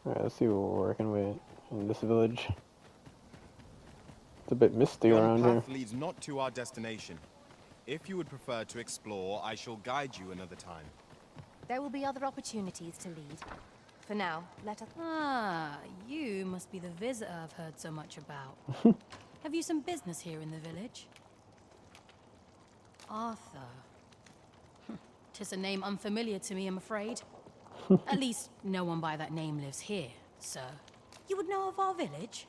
Alright, let's see what we're working with in this village. It's a bit misty Yon around here. path leads not to our destination. If you would prefer to explore, I shall guide you another time. There will be other opportunities to lead. For now, let us... Ah, you must be the visitor I've heard so much about. Have you some business here in the village? Arthur. 'Tis a name unfamiliar to me, I'm afraid. At least, no one by that name lives here, sir. You would know of our village?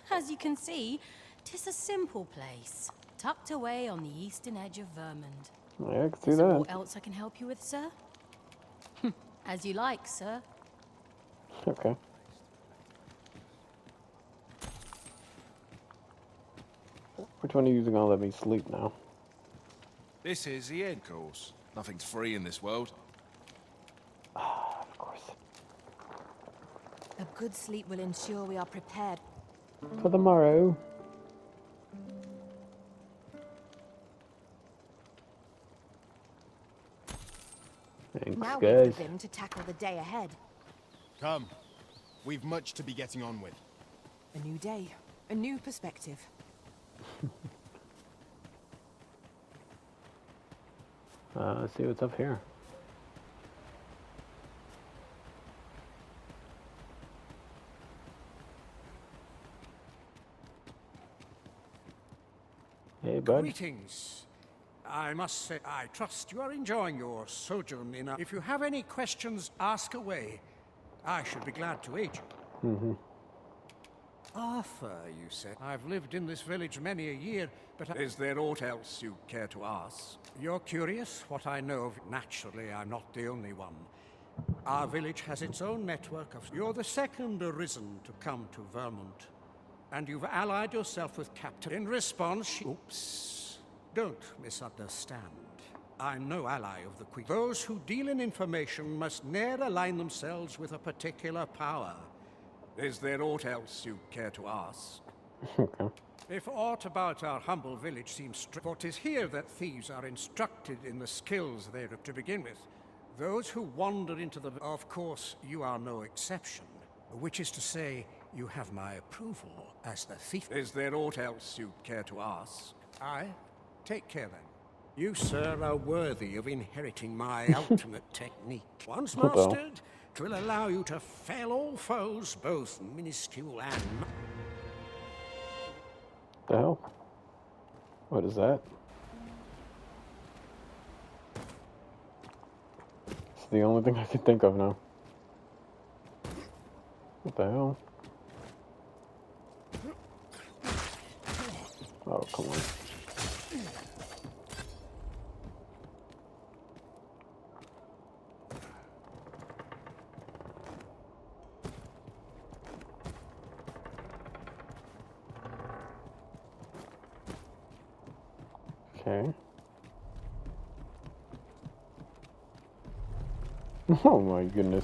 As you can see, 'tis a simple place, tucked away on the eastern edge of Vermund. Yeah, I can see Is there that. aught else I can help you with, sir? As you like, sir. Okay. Which one of you is gonna let me sleep now? This is the end course. Nothing's free in this world. Ah, of course. A good sleep will ensure we are prepared. For the morrow. Thanks, Now we've guys. the vim to tackle the day ahead. Come. We've much to be getting on with. A new day, a new perspective. Let's see what's up here. Hey, bud. Greetings. I must say, I trust you are enjoying your sojourn in If you have any questions, ask away. I should be glad to aid you. Arthur, you said. I've lived in this village many a year, but is there aught else you care to ask? You're curious what I know of. Naturally, I'm not the only one. Our village has its own network of... You're the second arisen to come to Vermont. And you've allied yourself with Captain. In response, Oops. Don't misunderstand. I'm no ally of the Queen. Those who deal in information must ne'er align themselves with a particular power. Is there aught else you care to ask? Okay. If aught about our humble village seems strange, for 'tis here that thieves are instructed in the skills they're to begin with. Those who wander into the... Of course, you are no exception. Which is to say, you have my approval as the thief. Is there aught else you care to ask? Aye. Take care then. You, sir, are worthy of inheriting my ultimate technique. Once mastered, 'twill allow you to fell all foes, both minuscule and... The hell? What is that? It's the only thing I can think of now. What the hell? Oh, come on. Okay. Oh my goodness.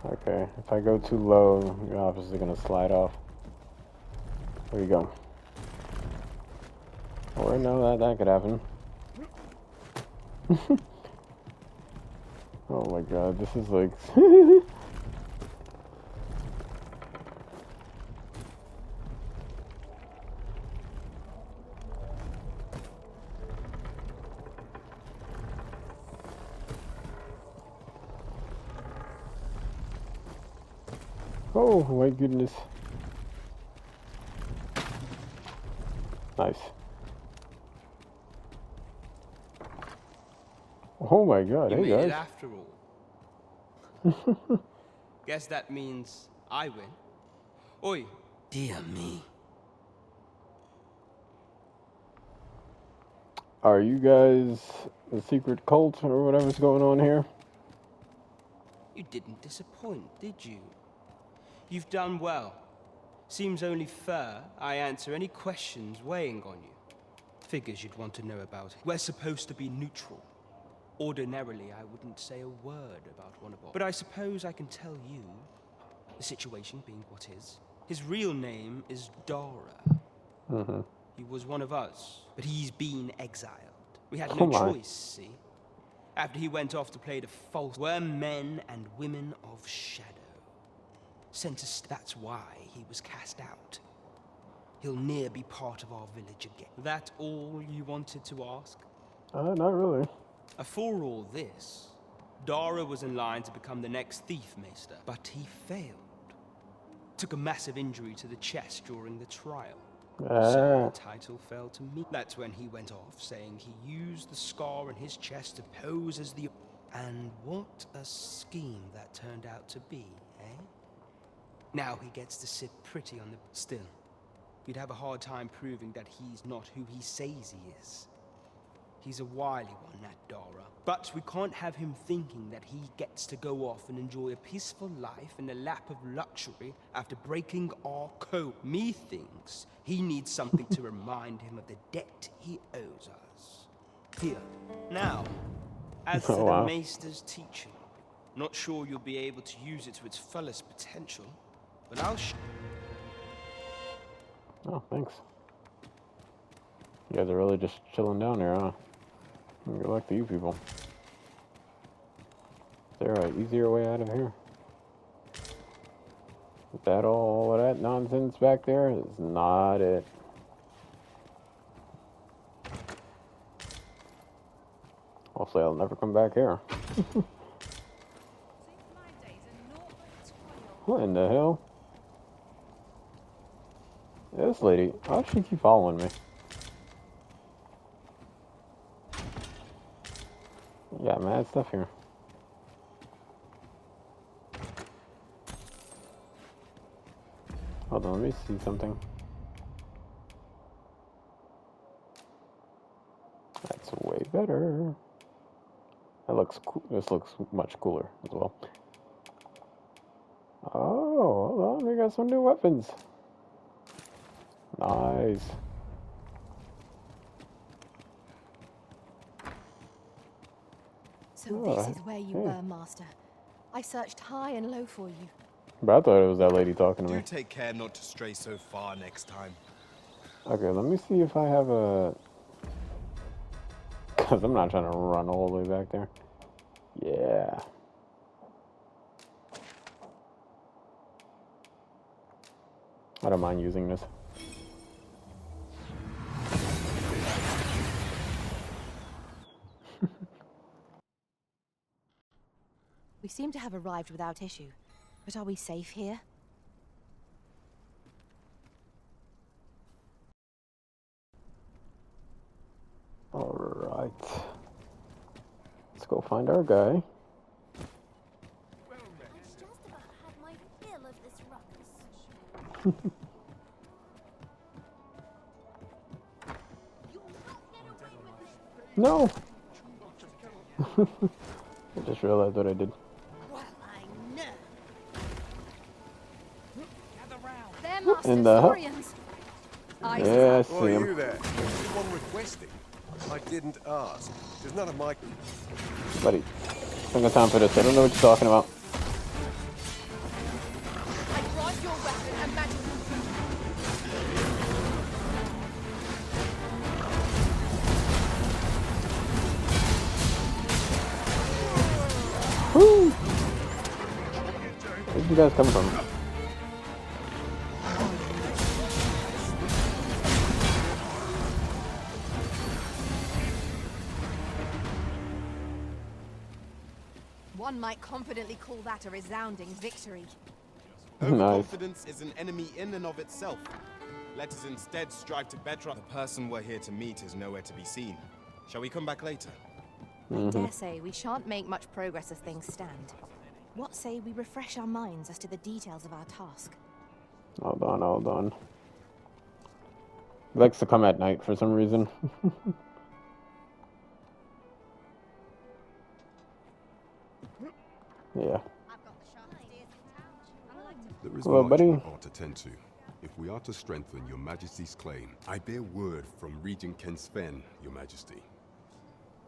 Okay, if I go too low, you're obviously gonna slide off. There you go. Or no, that could happen. Oh my god, this is like... Oh my goodness. Nice. Oh my god, You hey made guys. it after all. Guess that means I win. Oi. Dear me. Are you guys the secret cult or whatever's going on here? You didn't disappoint, did you? You've done well. Seems only fair I answer any questions weighing on you. Figures you'd want to know about it. We're supposed to be neutral. Ordinarily, I wouldn't say a word about one of us. But I suppose I can tell you, the situation being what is, His real name is Dara. He was one of us, but he's been exiled. We had no choice, see? After he went off to play the false, we're men and women of shadow. Sent us, that's why he was cast out. He'll ne'er be part of our village again. That all you wanted to ask? Not really. For all this, Dara was in line to become the next thief maester, but he failed. Took a massive injury to the chest during the trial. So the title fell to me. That's when he went off, saying he used the scar on his chest to pose as the... And what a scheme that turned out to be, eh? Now he gets to sit pretty on the... Still, you'd have a hard time proving that he's not who he says he is. He's a wily one, that Dara. But we can't have him thinking that he gets to go off and enjoy a peaceful life in a lap of luxury after breaking our code. Methinks he needs something to remind him of the debt he owes us. Here, now, as to the Maester's teaching. Not sure you'll be able to use it to its fullest potential, but I'll Oh, thanks. You guys are really just chilling down there, huh? Good luck to you people. Is there an easier way out of here? Is that all of that nonsense back there? Is not it. Hopefully I'll never come back here. What in the hell? This lady, why does she keep following me? Yeah, mad stuff here. Hold on, let me see something. That's way better. That looks cool. This looks much cooler as well. Oh, hold on, we got some new weapons. Nice. So this is where you were, Master. I searched high and low for you. But I thought it was that lady talking to me. Do take care not to stray so far next time. Okay, let me see if I have a... Because I'm not trying to run all the way back there. Yeah. I don't mind using this. We seem to have arrived without issue. But are we safe here? Alright. Let's go find our guy. I just about had my fill of this ruckus. No! I just realized what I did. Well, I know. They're In Master the hell? Saurians. Yeah, I see Oh, you him. there? Anyone requesting? I didn't ask. There's none of my... Buddy, I don't got time for this. I don't know what you're talking about. I brought your weapon and magic. Woo! Where'd you guys come from? One might confidently call that a resounding victory. Nice. Overconfidence is an enemy in and of itself. Let us instead strive to better the person we're here to meet is nowhere to be seen. Shall we come back later? I dare say we shan't make much progress as things stand. What say we refresh our minds as to the details of our task? Hold on, hold on. He likes to come at night for some reason. Yeah. There is Hello, much buddy. we ought to tend to. If we are to strengthen your majesty's claim, I bear word from Regent Ken Sven, your majesty.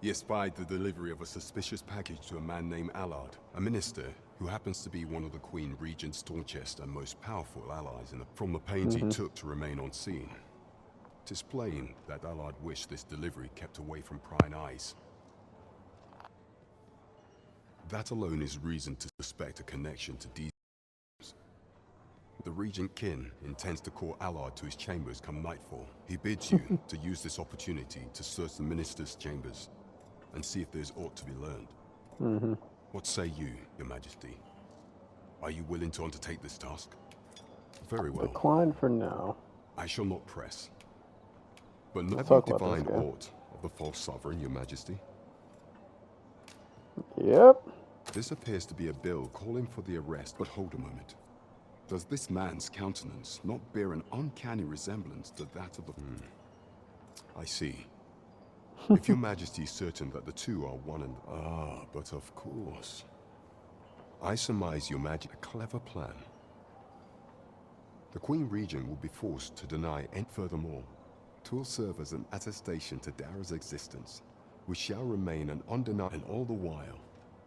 He espied the delivery of a suspicious package to a man named Allard, a minister who happens to be one of the Queen Regent's staunchest and most powerful allies from the pains he took to remain on scene. 'Tis plain that Allard wished this delivery kept away from prying eyes. That alone is reason to suspect a connection to these. The Regent Kin intends to call Allard to his chambers come nightfall. He bids you to use this opportunity to search the Minister's chambers and see if there's aught to be learned. What say you, Your Majesty? Are you willing to undertake this task? Very well. Decline for now. I shall not press. But not Let's have talk you about this divined guy. aught of the false sovereign, Your Majesty? Yep. This appears to be a bill calling for the arrest, but hold a moment. Does this man's countenance not bear an uncanny resemblance to that of the... I see. If Your Majesty is certain that the two are one and... Ah, but of course. I surmise Your Majesty a clever plan. The Queen Regent will be forced to deny, and furthermore, 'twill serve as an attestation to Dara's existence, which shall remain an undeniable, and all the while,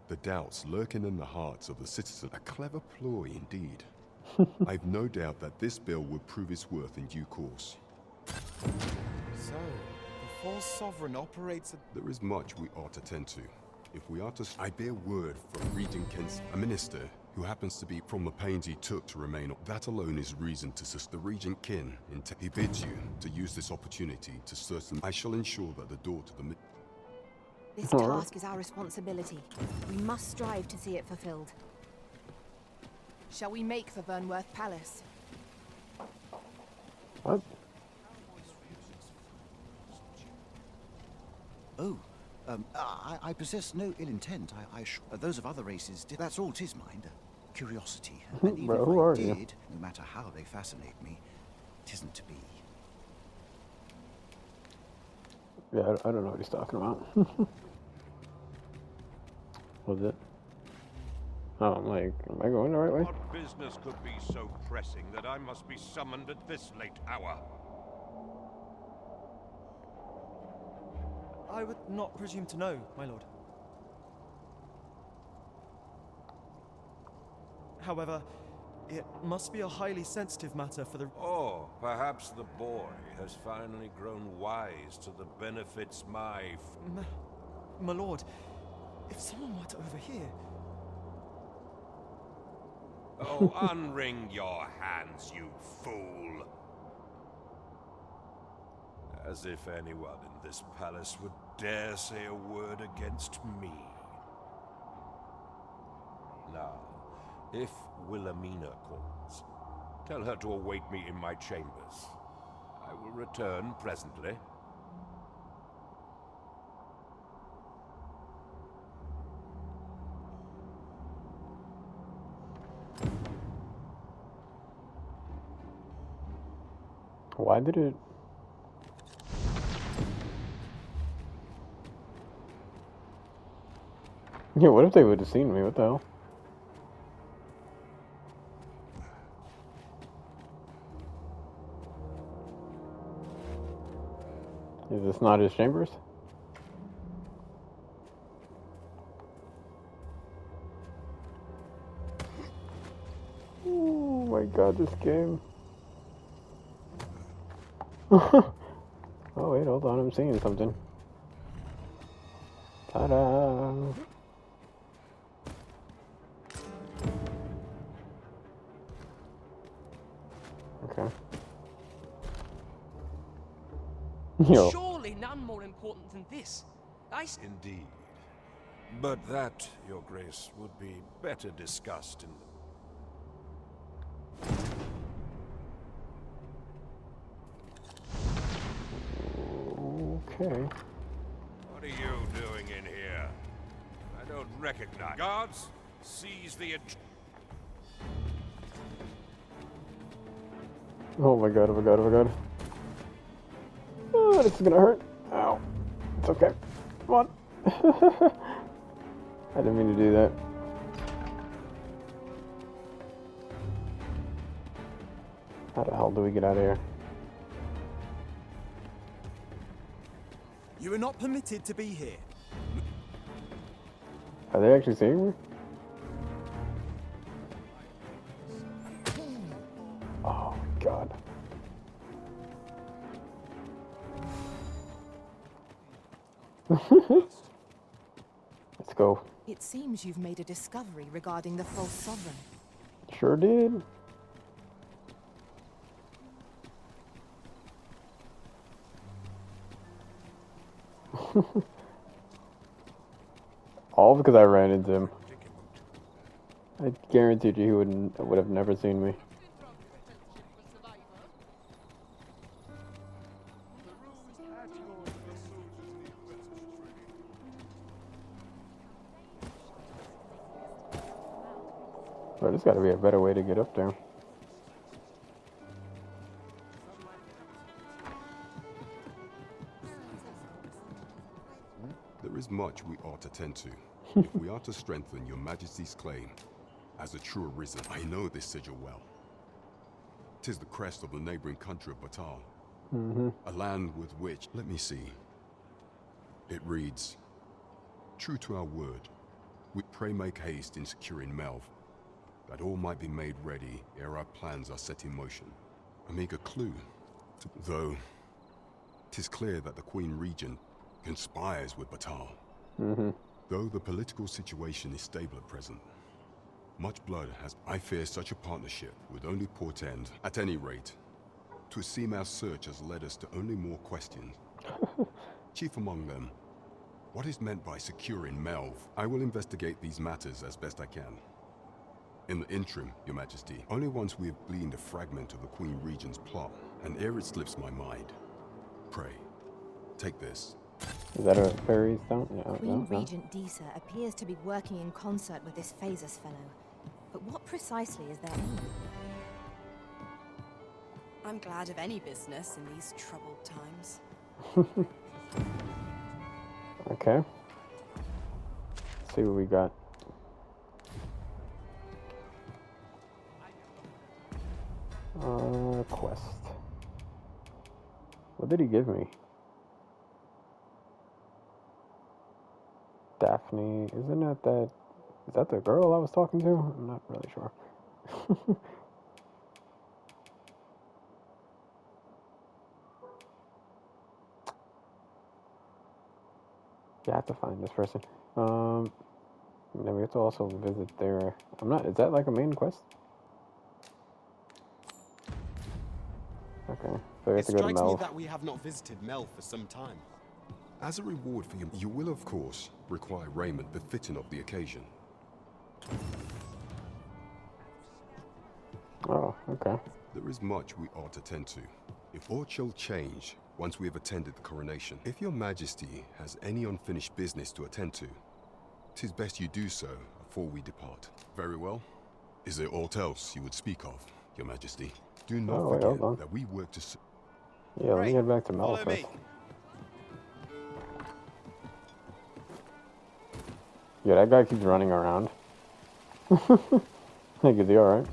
the doubts lurking in the hearts of the citizen. A clever ploy indeed. I've no doubt that this bill will prove its worth in due course. So, the false sovereign operates a... There is much we ought to tend to. If we are to... I bear word from Regent Kent, a minister who happens to be from the pains he took to remain. That alone is reason to suspect the Regent Kin. He bids you to use this opportunity to search them. I shall ensure that the door to the... This task is our responsibility. We must strive to see it fulfilled. Shall we make for Vernworth Palace? What? Oh, I possess no ill intent. Those of other races did. That's all 'tis mind. Curiosity. And even Bro, if who I are did, you? no matter how they fascinate me, 'tisn't to be. Yeah, I don't know what he's talking about. Was it? Oh, I'm like, am I going the right way? What business could be so pressing that I must be summoned at this late hour? I would not presume to know, my lord. However, it must be a highly sensitive matter for the... Oh, perhaps the boy has finally grown wise to the benefits My lord, if someone were to overhear... Oh, unwring your hands, you fool! As if anyone in this palace would dare say a word against me. Now, if Wilhelmina calls, tell her to await me in my chambers. I will return presently. Why did it... Yeah, what if they would have seen me? What the hell? Is this not his chambers? Oh my god, this game. Oh wait, hold on, I'm seeing something. Ta-da! Okay. Yo. Surely none more important than this. Indeed. But that, Your Grace, would be better discussed in the... Okay. What are you doing in here? I don't recognize... Guards, seize the... Oh my god, oh my god, oh my god. Oh, this is gonna hurt. Ow. It's okay. Come on. I didn't mean to do that. How the hell do we get out of here? You are not permitted to be here. Are they actually seeing me? Let's go. It seems you've made a discovery regarding the false sovereign. Sure did. All because I ran into him. I guaranteed you he would have never seen me. Bro, there's got to be a better way to get up there. There is much we ought to tend to, if we are to strengthen your Majesty's claim as a true arisen. I know this sigil well. 'Tis the crest of the neighboring country of Batal, a land with which, let me see, it reads, true to our word, we pray make haste in securing Melv, that all might be made ready ere our plans are set in motion. A meager clue, though 'tis clear that the Queen Regent conspires with Batal. Though the political situation is stable at present, much blood has... I fear such a partnership would only portend, at any rate, to seem our search has led us to only more questions. Chief among them, what is meant by securing Melv? I will investigate these matters as best I can. In the interim, Your Majesty, only once we have gleaned a fragment of the Queen Regent's plot, and ere it slips my mind, pray, take this. Is that a fairy stone? No, Queen Regent Disa appears to be working in concert with this Phasus fellow. But what precisely is their aim? I'm glad of any business in these troubled times. Okay. Let's see what we got. Quest. What did he give me? Daphne, isn't that is that the girl I was talking to? I'm not really sure. Yeah, I have to find this person. Then we have to also visit their... is that like a main quest? Okay, so we have to go to Strikes me Melv. that we have not visited Melv for some time. As a reward for you will of course require raiment befitting of the occasion. Oh, okay. There is much we ought to tend to, if aught shall change once we have attended the coronation. If your Majesty has any unfinished business to attend to, 'tis best you do so before we depart. Very well. Is there aught else you would speak of, Your Majesty? Do not forget that we work to... Yeah, let me get back to Melv first. Yeah, that guy keeps running around. Like, is he alright?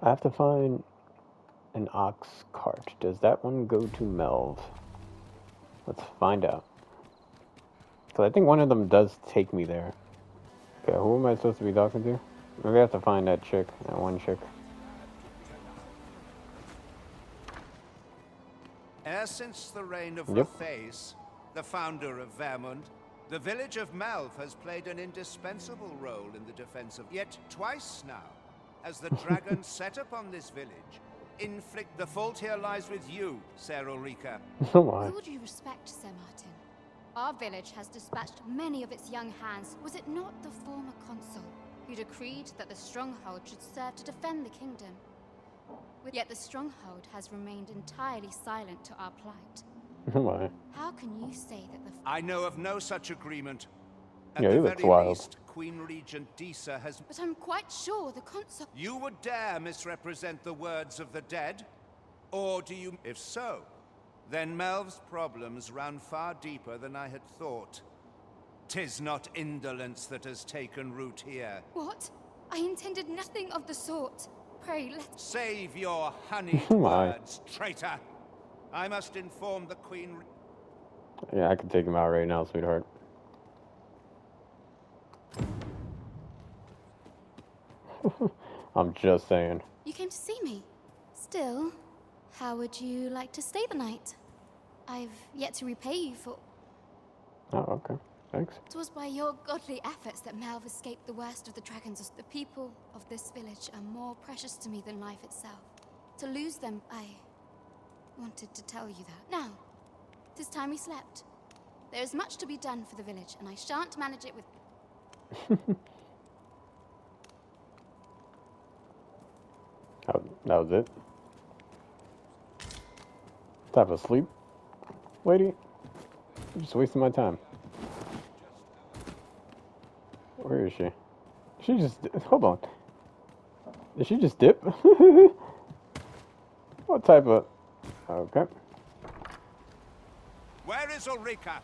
I have to find an ox cart. Does that one go to Melv? Let's find out. So I think one of them does take me there. Okay, who am I supposed to be talking to? Maybe I have to find that chick, that one chick. Ever since the reign of Raface, the founder of Vermund, the village of Melv has played an indispensable role in the defense of... Yet twice now, as the dragon set upon this village, inflict... The fault here lies with you, Ser Ulrika. Why? With all due respect, Sir Martin, our village has dispatched many of its young hands. Was it not the former consul who decreed that the stronghold should serve to defend the kingdom? Yet the stronghold has remained entirely silent to our plight. Why? How can you say that the... I know of no such agreement. At Yeah, the he looks very wild. least, Queen Regent Disa has... But I'm quite sure the consul... You would dare misrepresent the words of the dead? Or do you... If so, then Melv's problems run far deeper than I had thought. 'Tis not indolence that has taken root here. What? I intended nothing of the sort. Pray, let... Save your honeyed Why? words, traitor! I must inform the Queen... Yeah, I can take him out right now, sweetheart. I'm just saying. You came to see me. Still, how would you like to stay the night? I've yet to repay you for... Oh, okay. Thanks. It was by your godly efforts that Melv escaped the worst of the dragons. The people of this village are more precious to me than life itself. To lose them, I wanted to tell you that. Now, 'tis time we slept. There is much to be done for the village, and I shan't manage it with... That was it. Time to sleep, lady. You're just wasting my time. Where is she? She just... Hold on. Did she just dip? What type of... Okay. Where is Ulrika?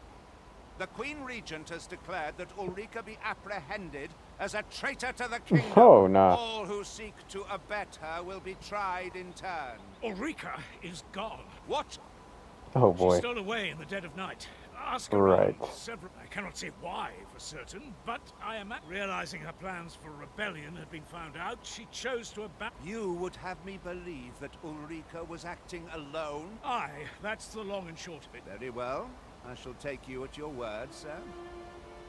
The Queen Regent has declared that Ulrika be apprehended as a traitor to the kingdom. Oh, nah. All who seek to abet her will be tried in turn. Ulrika is gone. What? Oh, boy. She stole away in the dead of night. Ask Right. several... I cannot say why for certain, but I am realizing her plans for rebellion had been found out. She chose to abandon... You would have me believe that Ulrika was acting alone? Aye, that's the long and short of it. Very well. I shall take you at your word, sir.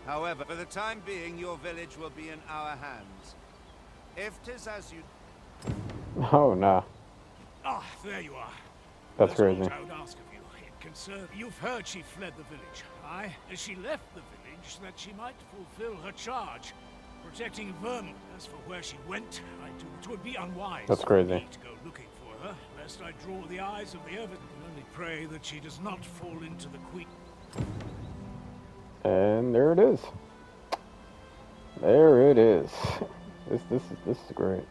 However, for the time being, your village will be in our hands. If 'tis as you... Oh, nah. Ah, there you are. That's crazy. What I would ask of you. It concerns... You've heard she fled the village. Aye, she left the village that she might fulfill her charge, protecting Vermont. As for where she went, it would be unwise. That's crazy. For me to go looking for her, lest I draw the eyes of the Earth. I only pray that she does not fall into the Queen. And there it is. There it is. This is great.